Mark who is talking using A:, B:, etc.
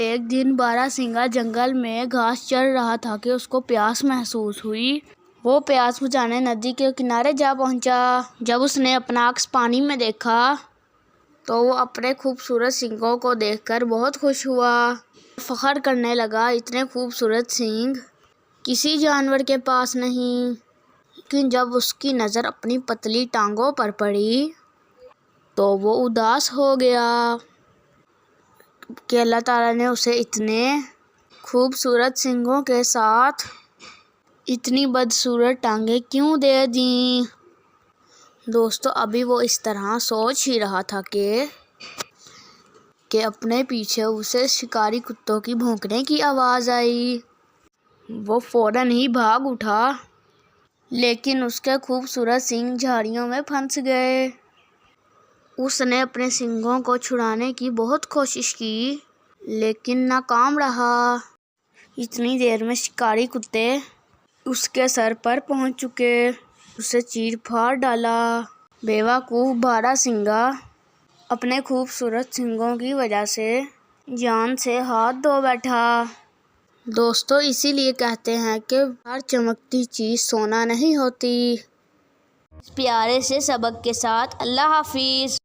A: ایک دن بارہ سنگھا جنگل میں گھاس چر رہا تھا کہ اس کو پیاس محسوس ہوئی۔ وہ پیاس بجھانے ندی کے کنارے جا پہنچا۔ جب اس نے اپنا عکس پانی میں دیکھا تو وہ اپنے خوبصورت سینگوں کو دیکھ کر بہت خوش ہوا۔ فخر کرنے لگا، اتنے خوبصورت سینگ کسی جانور کے پاس نہیں۔ لیکن جب اس کی نظر اپنی پتلی ٹانگوں پر پڑی تو وہ اداس ہو گیا کہ اللہ تعالیٰ نے اسے اتنے خوبصورت سینگوں کے ساتھ اتنی بدصورت ٹانگیں کیوں دے دیں۔ دوستو، ابھی وہ اس طرح سوچ ہی رہا تھا کہ اپنے پیچھے اسے شکاری کتوں کی بھونکنے کی آواز آئی۔ وہ فوراً ہی بھاگ اٹھا، لیکن اس کے خوبصورت سینگ جھاڑیوں میں پھنس گئے۔ اس نے اپنے سینگوں کو چھڑانے کی بہت کوشش کی، لیکن ناکام رہا۔ اتنی دیر میں شکاری کتے اس کے سر پر پہنچ چکے، اسے چیر پھاڑ ڈالا۔ بے وقوف بارہ سنگھا اپنے خوبصورت سینگوں کی وجہ سے جان سے ہاتھ دھو بیٹھا۔ دوستو، اسی لیے کہتے ہیں کہ ہر چمکتی چیز سونا نہیں ہوتی۔ اس پیارے سے سبق کے ساتھ اللہ حافظ۔